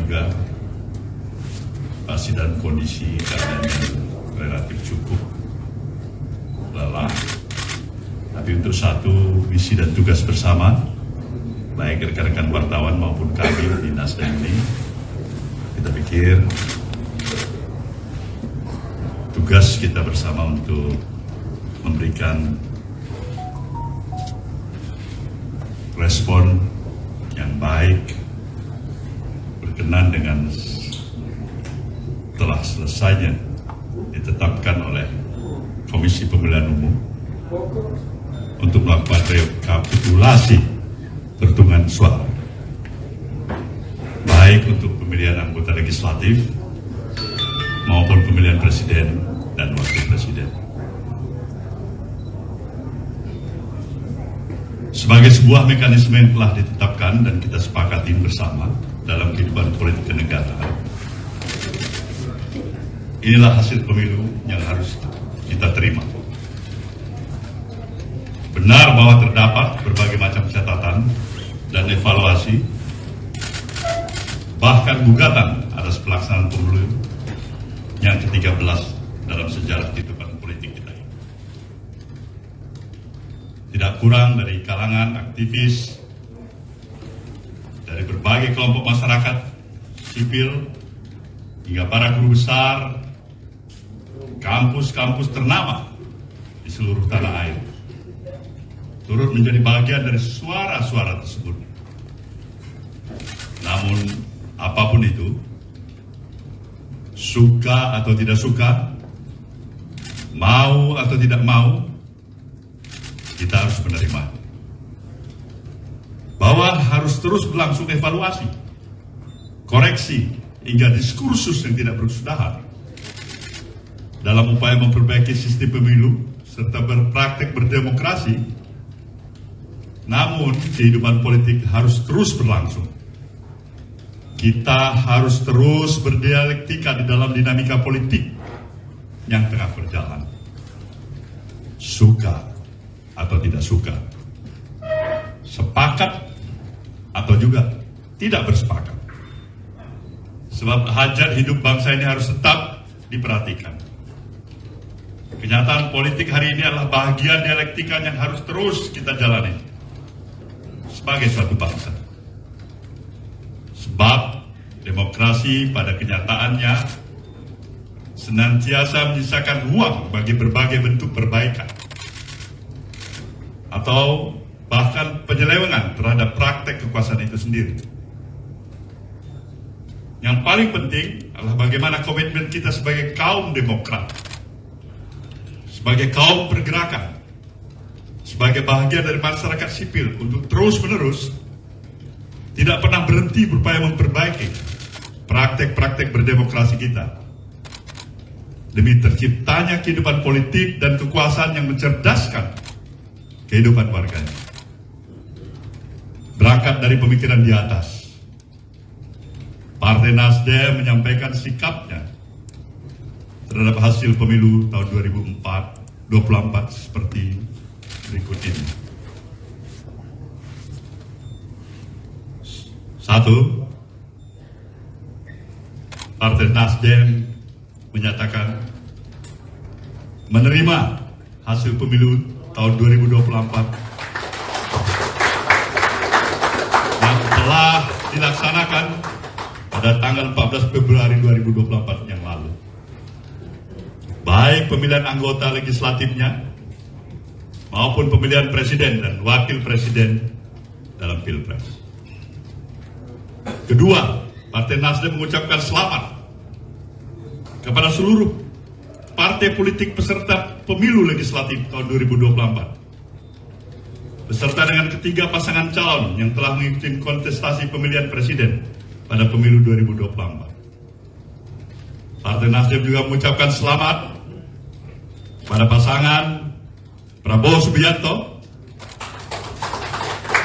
juga pasti dalam kondisi keadaan relatif cukup lelah. Tapi untuk satu misi dan tugas bersama, baik rekan-rekan wartawan maupun kami di Nasdem ini, kita pikir tugas kita bersama untuk memberikan respon yang baik berkenan dengan telah selesainya ditetapkan oleh Komisi Pemilihan Umum untuk melakukan rekapitulasi perhitungan suara, baik untuk pemilihan anggota legislatif maupun pemilihan presiden dan wakil presiden. Sebagai sebuah mekanisme yang telah ditetapkan dan kita sepakati bersama dalam kehidupan politik kenegaraan, inilah hasil pemilu yang harus kita terima. Benar bahwa terdapat berbagai macam catatan dan evaluasi, bahkan gugatan atas pelaksanaan pemilu yang ke-13 dalam sejarah kehidupan politik kita ini. Tidak kurang dari kalangan aktivis, dari berbagai kelompok masyarakat sipil, hingga para guru besar, kampus-kampus ternama di seluruh tanah air turut menjadi bagian dari suara-suara tersebut. Namun apapun itu, suka atau tidak suka, mau atau tidak mau, kita harus menerima bahwa harus terus berlangsung evaluasi, koreksi, hingga diskursus yang tidak berkesudahan dalam upaya memperbaiki sistem pemilu serta berpraktek berdemokrasi. Namun kehidupan politik harus terus berlangsung. Kita harus terus berdialektika di dalam dinamika politik yang tengah berjalan. Suka atau tidak suka, sepakat atau juga tidak bersepakat. Sebab hajat hidup bangsa ini harus tetap diperhatikan. Kenyataan politik hari ini adalah bahagian dialektika yang harus terus kita jalani sebagai suatu bangsa. Sebab demokrasi pada kenyataannya senantiasa menyisakan ruang bagi berbagai bentuk perbaikan atau bahkan penyelewengan terhadap praktek kekuasaan itu sendiri. Yang paling penting adalah bagaimana komitmen kita sebagai kaum demokrat, sebagai kaum pergerakan, sebagai bahagian dari masyarakat sipil untuk terus-menerus tidak pernah berhenti berupaya memperbaiki praktek-praktek berdemokrasi kita demi terciptanya kehidupan politik dan kekuasaan yang mencerdaskan kehidupan warganya. Berangkat dari pemikiran di atas, Partai Nasdem menyampaikan sikapnya terhadap hasil pemilu tahun 2024 seperti berikut ini. 1. Partai Nasdem menyatakan menerima hasil pemilu tahun 2024 yang telah dilaksanakan pada tanggal 14 Februari 2024 yang lalu. Baik pemilihan anggota legislatifnya maupun pemilihan presiden dan wakil presiden dalam Pilpres. Kedua, Partai Nasdem mengucapkan selamat kepada seluruh partai politik peserta pemilu legislatif tahun 2024, beserta dengan ketiga pasangan calon yang telah mengikuti kontestasi pemilihan presiden pada pemilu 2024. Partai Nasdem juga mengucapkan selamat pada pasangan Prabowo Subianto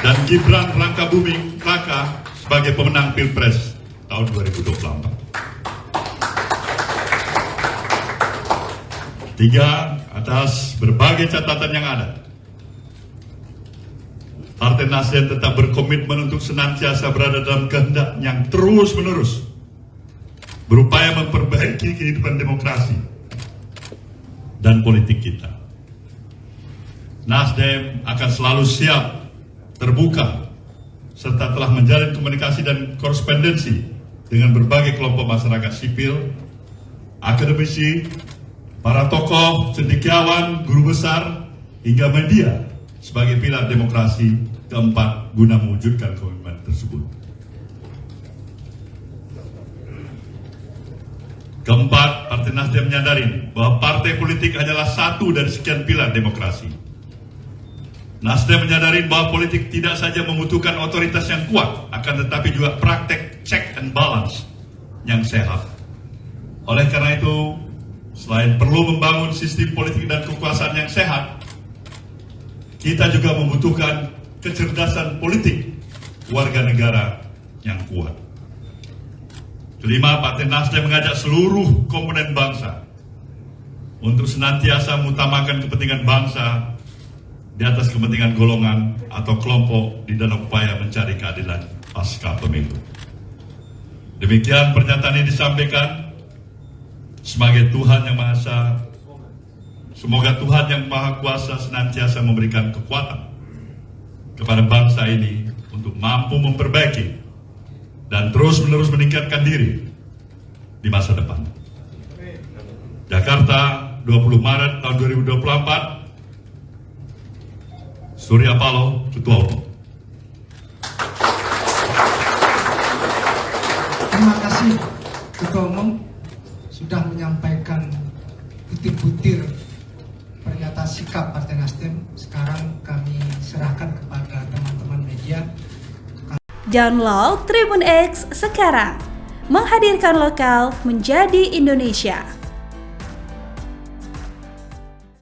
dan Gibran Rakabuming Raka sebagai pemenang Pilpres tahun 2024. Tiga, atas berbagai catatan yang ada, Partai Nasdem tetap berkomitmen untuk senantiasa berada dalam kehendak yang terus-menerus berupaya memperbaiki kehidupan demokrasi dan politik kita. Nasdem akan selalu siap, terbuka, serta telah menjalin komunikasi dan korespondensi dengan berbagai kelompok masyarakat sipil, akademisi, para tokoh, cendekiawan, guru besar, hingga media sebagai pilar demokrasi keempat guna mewujudkan komitmen tersebut. Keempat, Partai Nasdem menyadari bahwa partai politik hanyalah satu dari sekian pilar demokrasi. Nasdem menyadari bahwa politik tidak saja membutuhkan otoritas yang kuat, akan tetapi juga praktek check and balance yang sehat. Oleh karena itu, selain perlu membangun sistem politik dan kekuasaan yang sehat, kita juga membutuhkan kecerdasan politik warga negara yang kuat. Kelima, Partai Nasdem mengajak seluruh komponen bangsa untuk senantiasa mengutamakan kepentingan bangsa di atas kepentingan golongan atau kelompok di dalam upaya mencari keadilan pasca pemilu. Demikian pernyataan ini disampaikan sebagai Tuhan Yang Maha Esa. Semoga Tuhan Yang Maha Kuasa senantiasa memberikan kekuatan kepada bangsa ini untuk mampu memperbaiki dan terus-menerus meningkatkan diri di masa depan. Jakarta, 20 Maret tahun 2024, Surya Paloh, Ketua Umum. Terima kasih Ketua Umum sudah menyampaikan butir-butir pernyataan sikap Partai Nasdem. Sekarang kami serahkan kepada teman-teman media. Download Tribun X sekarang, menghadirkan lokal menjadi Indonesia.